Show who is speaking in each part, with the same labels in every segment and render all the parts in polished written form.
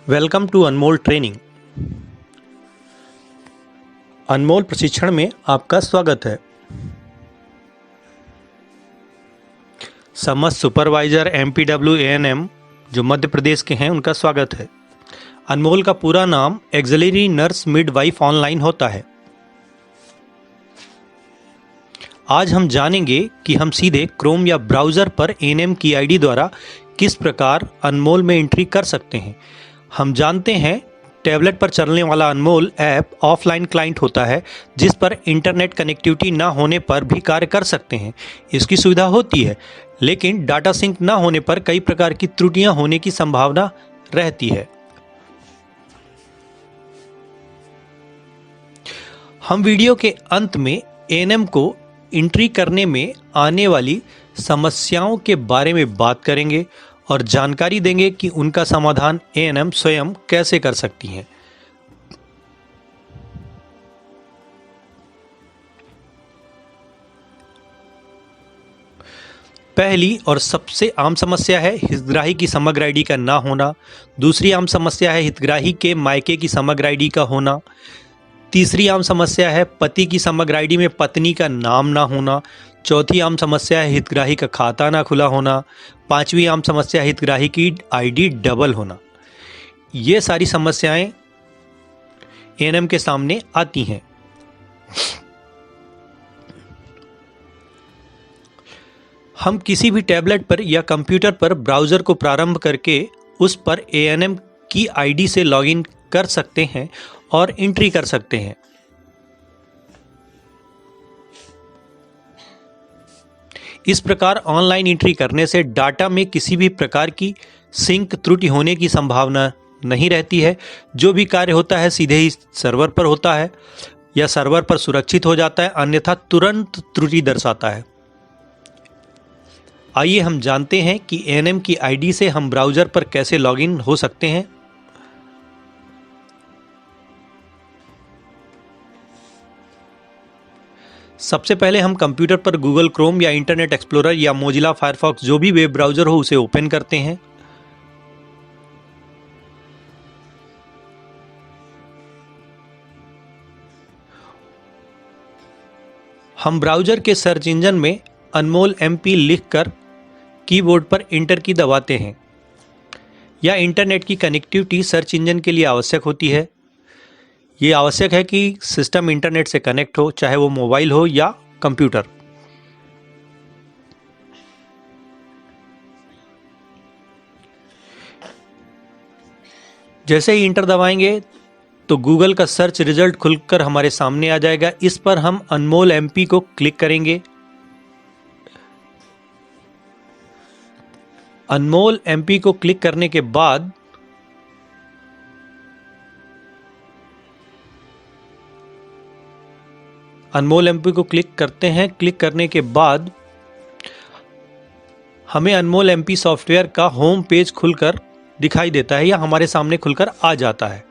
Speaker 1: Welcome to Anmol training. Anmol प्रशिक्षण में आपका स्वागत है। समस्त सुपरवाइजर MPW ANM जो मध्य प्रदेश के हैं उनका स्वागत है। अनमोल का पूरा नाम एक्सिलरी नर्स मिडवाइफ ऑनलाइन होता है। आज हम जानेंगे कि हम सीधे क्रोम या ब्राउज़र पर ANM की आईडी द्वारा किस प्रकार अनमोल में एंट्री कर सकते हैं। हम जानते हैं टैबलेट पर चलने वाला अनमोल ऐप ऑफलाइन क्लाइंट होता है जिस पर इंटरनेट कनेक्टिविटी ना होने पर भी कार्य कर सकते हैं। इसकी सुविधा होती है, लेकिन डाटा सिंक ना होने पर कई प्रकार की त्रुटियां होने की संभावना रहती है। हम वीडियो के अंत में ANM को एंट्री करने में आने वाली समस्याओं के बारे में बात करेंगे और जानकारी देंगे कि उनका समाधान ANM स्वयं कैसे कर सकती हैं। पहली और सबसे आम समस्या है हितग्राही की समग्र आईडी का ना होना। दूसरी आम समस्या है हितग्राही के मायके की समग्र आईडी का होना। तीसरी आम समस्या है पति की समग्र आईडी में पत्नी का नाम ना होना। चौथी आम समस्या है हितग्राही का खाता ना खुला होना। पांचवी आम समस्या है हितग्राही की आईडी डबल होना। ये सारी समस्याएं ANM के सामने आती हैं। हम किसी भी टैबलेट पर या कंप्यूटर पर ब्राउज़र को प्रारंभ करके उस पर ANM की आईडी से लॉगिन कर सकते हैं और एंट्री कर सकते हैं। इस प्रकार ऑनलाइन एंट्री करने से डाटा में किसी भी प्रकार की सिंक त्रुटि होने की संभावना नहीं रहती है। जो भी कार्य होता है सीधे ही सर्वर पर होता है या सर्वर पर सुरक्षित हो जाता है, अन्यथा तुरंत त्रुटि दर्शाता है। आइए हम जानते हैं कि ANM की आईडी से हम ब्राउज़र पर कैसे लॉगिन हो सकते हैं। सबसे पहले हम कंप्यूटर पर गूगल क्रोम या इंटरनेट एक्सप्लोरर या मोजिला फायरफॉक्स जो भी वेब ब्राउज़र हो उसे ओपन करते हैं। हम ब्राउज़र के सर्च इंजन में अनमोल MP लिखकर कीबोर्ड पर इंटर की दबाते हैं। या इंटरनेट की कनेक्टिविटी सर्च इंजन के लिए आवश्यक होती है। ये आवश्यक है कि सिस्टम इंटरनेट से कनेक्ट हो, चाहे वो मोबाइल हो या कंप्यूटर। जैसे ही इंटर दबाएंगे तो गूगल का सर्च रिजल्ट खुलकर हमारे सामने आ जाएगा। इस पर हम अनमोल MP को क्लिक करेंगे। अनमोल MP को क्लिक करने के बाद अनमोल MP को क्लिक करते हैं। क्लिक करने के बाद हमें अनमोल MP सॉफ्टवेयर का होम पेज खुलकर दिखाई देता है या हमारे सामने खुलकर आ जाता है।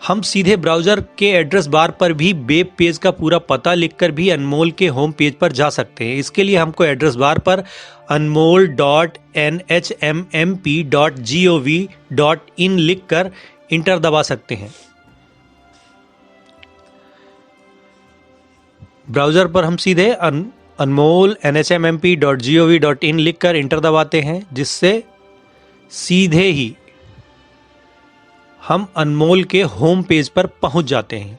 Speaker 1: हम सीधे ब्राउज़र के एड्रेस बार पर भी वेब पेज का पूरा पता लिखकर भी अनमोल के होम पेज पर जा सकते हैं। इसके लिए हमको एड्रेस बार पर anmol.nhmmp.gov.in लिखकर इंटर दबा सकते हैं। ब्राउज़र पर हम सीधे अनमोल nhmmp.gov.in लिखकर इंटर दबाते हैं, जिससे सीधे ही हम अनमोल के होम पेज पर पहुंच जाते हैं।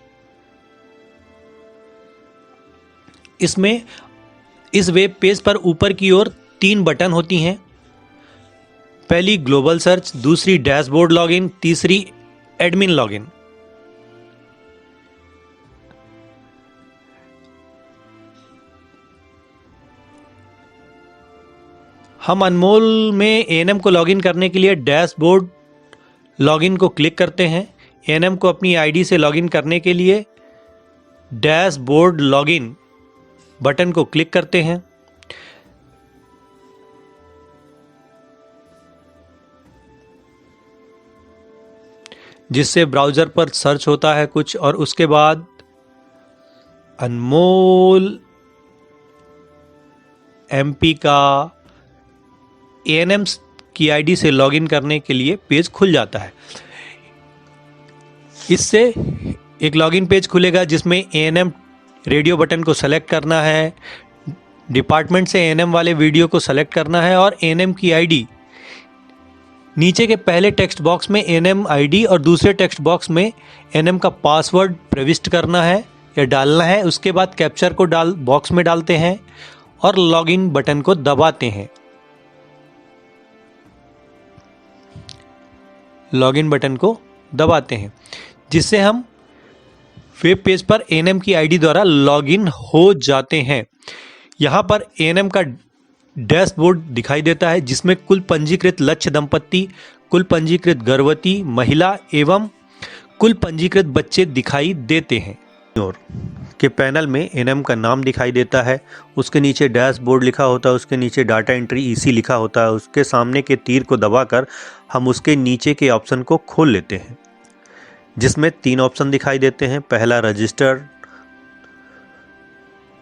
Speaker 1: इसमें इस वेब पेज पर ऊपर की ओर 3 बटन होती हैं। पहली ग्लोबल सर्च, दूसरी डैशबोर्ड लॉगिन, तीसरी एडमिन लॉगिन। हम अनमोल में ANM को लॉगिन करने के लिए डैशबोर्ड लॉगिन को क्लिक करते हैं। ANM को अपनी आईडी से लॉगिन करने के लिए डैशबोर्ड लॉगिन बटन को क्लिक करते हैं। जिससे ब्राउज़र पर सर्च होता है कुछ, और उसके बाद अनमोल MP का ANM की आईडी से लॉगिन करने के लिए पेज खुल जाता है। इससे एक लॉगिन पेज खुलेगा जिसमें एएनएम रेडियो बटन को सेलेक्ट करना है, डिपार्टमेंट से एएनएम वाले वीडियो को सेलेक्ट करना है और एएनएम की आईडी नीचे के पहले टेक्स्ट बॉक्स में एएनएम आईडी और दूसरे टेक्स्ट बॉक्स में एएनएम का पासवर्ड प्रविष्ट करना है या डालना है। उसके बाद कैप्चर को बॉक्स में डालते हैं और लॉगिन बटन को दबाते हैं। लॉगिन बटन को दबाते हैं जिससे हम वेब पेज पर एएनएम की आईडी द्वारा लॉगिन हो जाते हैं। यहाँ पर एएनएम का डैशबोर्ड दिखाई देता है जिसमें कुल पंजीकृत लक्ष्य दंपत्ति, कुल पंजीकृत गर्भवती महिला एवं कुल पंजीकृत बच्चे दिखाई देते हैं। और के पैनल में एएनएम का नाम दिखाई देता है, उसके नीचे डैशबोर्ड लिखा होता है, उसके नीचे डाटा एंट्री ईसी लिखा होता है। उसके सामने के तीर को दबाकर हम उसके नीचे के ऑप्शन को खोल लेते हैं जिसमें 3 ऑप्शन दिखाई देते हैं। पहला रजिस्टर,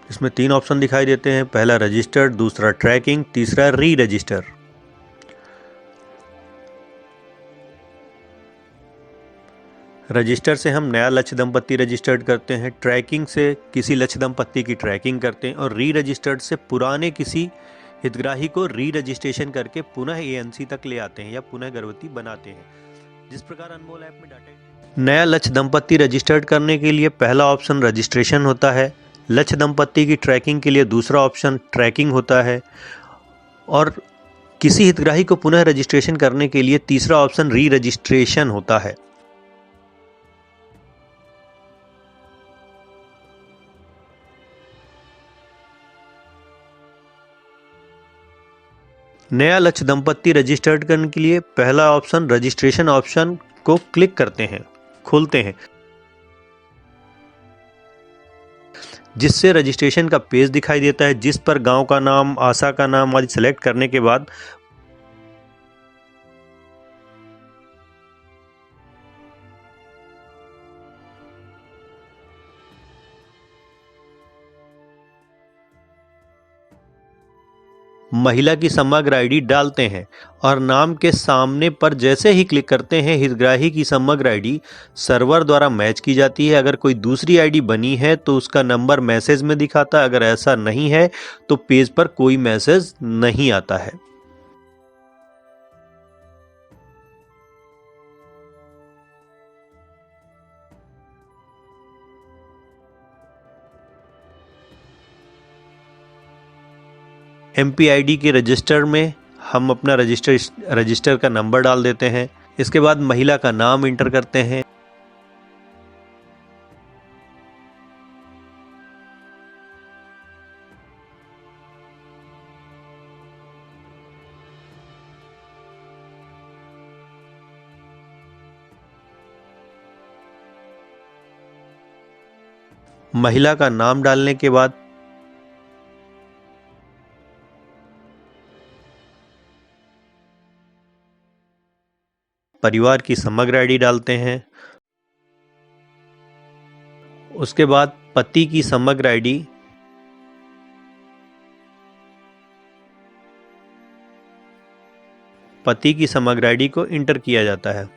Speaker 1: इसमें 3 ऑप्शन दिखाई देते हैं। पहला रजिस्टर, दूसरा ट्रैकिंग, तीसरा री रजिस्टर। रजिस्टर से हम नया लक्ष्य दंपत्ति रजिस्टर्ड करते हैं, ट्रैकिंग से किसी लक्ष्य दंपत्ति की ट्रैकिंग करते हैं और री रजिस्टर्ड से पुराने किसी हितग्राही को री रजिस्ट्रेशन करके पुनः एएनसी तक ले आते हैं या पुनः गर्भवती बनाते हैं। जिस प्रकार अनमोल ऐप में डाटा नया लक्ष्य दंपत्ति रजिस्टर्ड करने के लिए पहला ऑप्शन रजिस्ट्रेशन होता है, लक्ष्य दंपत्ति की ट्रैकिंग के लिए दूसरा ऑप्शन ट्रैकिंग होता है और किसी हितग्राही को पुनः रजिस्ट्रेशन करने के लिए तीसरा ऑप्शन री रजिस्ट्रेशन होता है। नया लक्ष्य दंपत्ति रजिस्टर्ड करने के लिए पहला ऑप्शन रजिस्ट्रेशन ऑप्शन को क्लिक करते हैं, खोलते हैं जिससे रजिस्ट्रेशन का पेज दिखाई देता है जिस पर गांव का नाम, आशा का नाम आदि सेलेक्ट करने के बाद महिला की समग्र आईडी डालते हैं और नाम के सामने पर जैसे ही क्लिक करते हैं हितग्राही की समग्र आईडी सर्वर द्वारा मैच की जाती है। अगर कोई दूसरी आईडी बनी है तो उसका नंबर मैसेज में दिखाता है, अगर ऐसा नहीं है तो पेज पर कोई मैसेज नहीं आता है। MPID के रजिस्टर में हम अपना रजिस्टर का नंबर डाल देते हैं। इसके बाद महिला का नाम इंटर करते हैं। महिला का नाम डालने के बाद परिवार की समग्र आईडी डालते हैं। उसके बाद पति की समग्र आईडी, पति की समग्र आईडी को इंटर किया जाता है।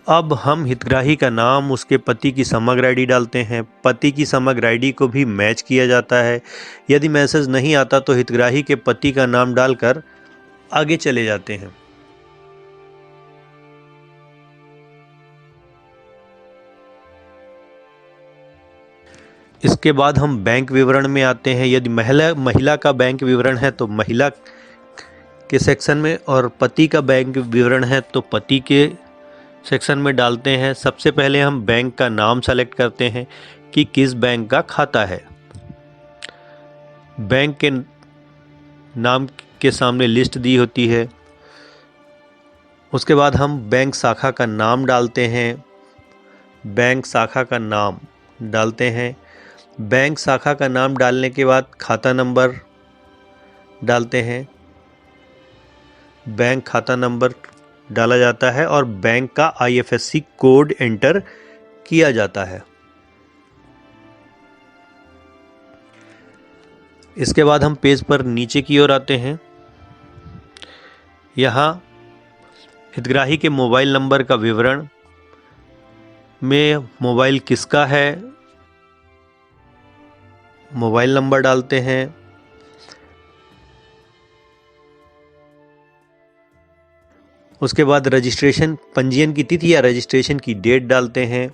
Speaker 1: अब हम हितग्राही का नाम उसके पति की समग्र आईडी डालते हैं। पति की समग्र आईडी को भी मैच किया जाता है। यदि मैसेज नहीं आता तो हितग्राही के पति का नाम डालकर आगे चले जाते हैं। इसके बाद हम बैंक विवरण में आते हैं। यदि महिला का बैंक विवरण है तो महिला के सेक्शन में और पति का बैंक विवरण है तो पति के सेक्शन में डालते हैं। सबसे पहले हम बैंक का नाम सेलेक्ट करते हैं कि किस बैंक का खाता है। बैंक के नाम के सामने लिस्ट दी होती है। उसके बाद हम बैंक शाखा का नाम डालते हैं। बैंक शाखा का नाम डालते हैं। बैंक शाखा का नाम डालने के बाद खाता नंबर डालते हैं। बैंक खाता नंबर डाला जाता है और बैंक का IFSC कोड एंटर किया जाता है। इसके बाद हम पेज पर नीचे की ओर आते हैं। यहाँ हितग्राही के मोबाइल नंबर का विवरण में मोबाइल किसका है, मोबाइल नंबर डालते हैं। उसके बाद रजिस्ट्रेशन पंजीयन की तिथि या रजिस्ट्रेशन की डेट डालते हैं।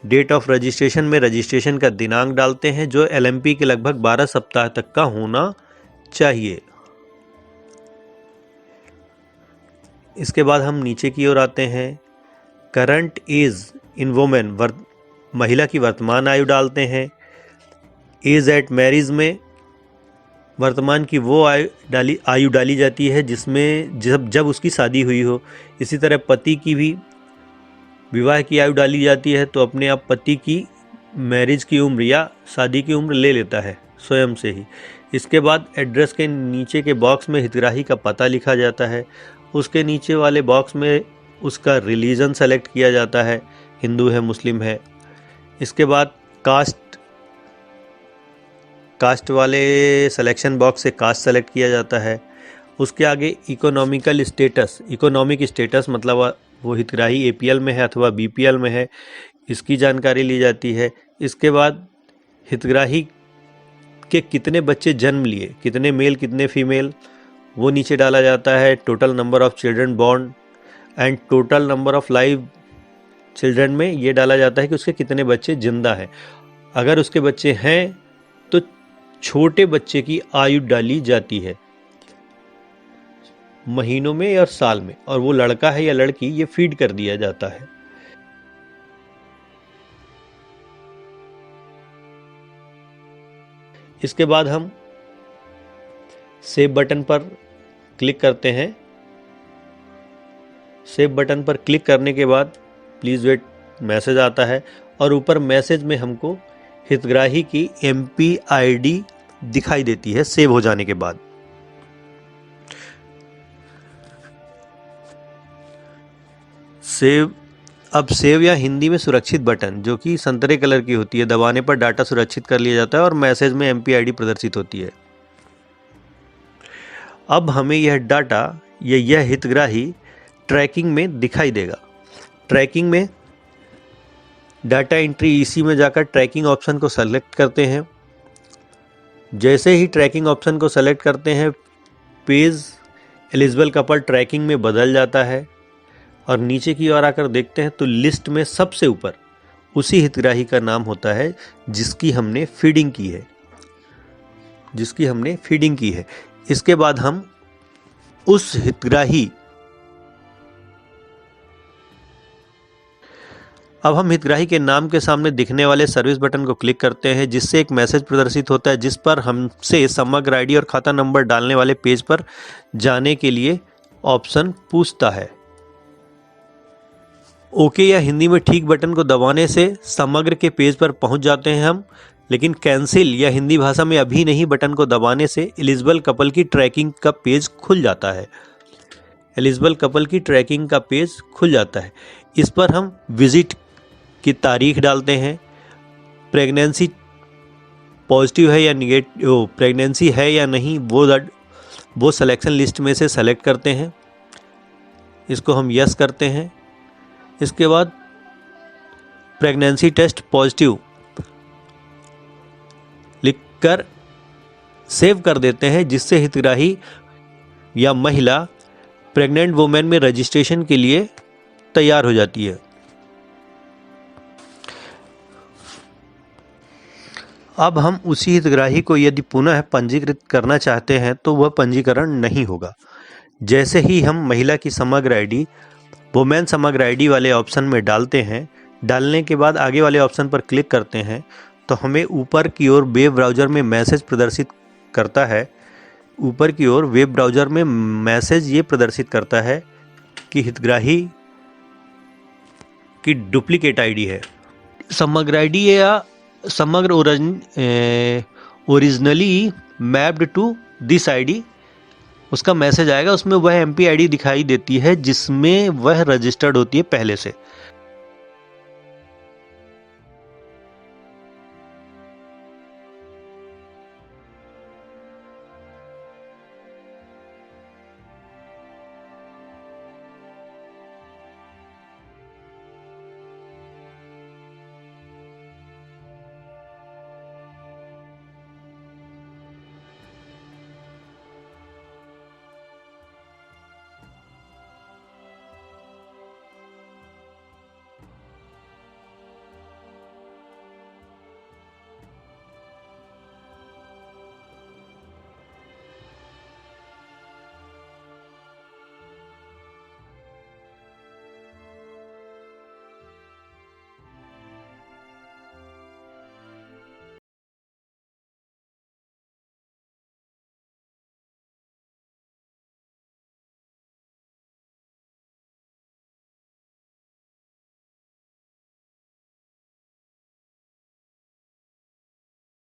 Speaker 1: डेट ऑफ रजिस्ट्रेशन में रजिस्ट्रेशन का दिनांक डालते हैं जो LMP के लगभग 12 सप्ताह तक का होना चाहिए। इसके बाद हम नीचे की ओर आते हैं। करंट एज इन वुमेन, महिला की वर्तमान आयु डालते हैं। एज एट मैरिज में वर्तमान की वो आयु डाली जाती है जिसमें जब उसकी शादी हुई हो। इसी तरह पति की भी विवाह की आयु डाली जाती है, तो अपने आप पति की मैरिज की उम्र या शादी की उम्र ले लेता है स्वयं से ही। इसके बाद एड्रेस के नीचे के बॉक्स में हितग्राही का पता लिखा जाता है। उसके नीचे वाले बॉक्स में उसका रिलीजन सेलेक्ट किया जाता है, हिंदू है मुस्लिम है। इसके बाद कास्ट वाले सिलेक्शन बॉक्स से कास्ट सेलेक्ट किया जाता है। उसके आगे इकोनॉमिक स्टेटस मतलब वो हितग्राही APL में है अथवा BPL में है, इसकी जानकारी ली जाती है। इसके बाद हितग्राही के कितने बच्चे जन्म लिए, कितने मेल कितने फीमेल, वो नीचे डाला जाता है। Total number of children born and total number of live children में ये डाला जाता है कि उसके कितने बच्चे जिंदा हैं। अगर उसके बच्चे हैं तो छोटे बच्चे की आयु डाली जाती है महीनों में और साल में, और वो लड़का है या लड़की ये फीड कर दिया जाता है। इसके बाद हम सेव बटन पर क्लिक करते हैं। सेव बटन पर क्लिक करने के बाद प्लीज़ वेट मैसेज आता है और ऊपर मैसेज में हमको हितग्राही की MP ID दिखाई देती है सेव हो जाने के बाद। अब सेव या हिंदी में सुरक्षित बटन जो कि संतरे कलर की होती है, दबाने पर डाटा सुरक्षित कर लिया जाता है और मैसेज में MP ID प्रदर्शित होती है। अब हमें यह डाटा यह हितग्राही ट्रैकिंग में दिखाई देगा। ट्रैकिंग में डाटा एंट्री इसी में जाकर ट्रैकिंग ऑप्शन को सेलेक्ट करते हैं। जैसे ही ट्रैकिंग ऑप्शन को सेलेक्ट करते हैं पेज एलिजिबल कपल ट्रैकिंग में बदल जाता है और नीचे की ओर आकर देखते हैं तो लिस्ट में सबसे ऊपर उसी हितग्राही का नाम होता है जिसकी हमने फीडिंग की है। इसके बाद हम उस हितग्राही के नाम के सामने दिखने वाले सर्विस बटन को क्लिक करते हैं जिससे एक मैसेज प्रदर्शित होता है जिस पर हमसे समग्र ID और खाता नंबर डालने वाले पेज पर जाने के लिए ऑप्शन पूछता है। ओके या हिंदी में ठीक बटन को दबाने से समग्र के पेज पर पहुंच जाते हैं हम, लेकिन कैंसिल या हिंदी भाषा में अभी नहीं बटन को दबाने से एलिजिबल कपल की ट्रैकिंग का पेज खुल जाता है। इस पर हम विजिट की तारीख डालते हैं, प्रेगनेंसी पॉजिटिव है या निगेटिव, प्रेगनेंसी है या नहीं वो सिलेक्शन लिस्ट में से सेलेक्ट करते हैं। इसको हम यस करते हैं। इसके बाद प्रेगनेंसी टेस्ट पॉजिटिव लिखकर सेव कर देते हैं जिससे हितग्राही या महिला प्रेग्नेंट वुमेन में रजिस्ट्रेशन के लिए तैयार हो जाती है। अब हम उसी हितग्राही को यदि पुनः पंजीकृत करना चाहते हैं तो वह पंजीकरण नहीं होगा। जैसे ही हम महिला की समग्र ID वुमेन समग्र ID वाले ऑप्शन में डालते हैं, डालने के बाद आगे वाले ऑप्शन पर क्लिक करते हैं तो हमें ऊपर की ओर वेब ब्राउज़र में मैसेज प्रदर्शित करता है। ऊपर की ओर वेब ब्राउज़र में मैसेज ये प्रदर्शित करता है कि हितग्राही की डुप्लीकेट ID है। समग्र ID या Samagra originally mapped to this ID उसका मैसेज आएगा, उसमें वह MP ID दिखाई देती है जिसमें वह रजिस्टर्ड होती है पहले से।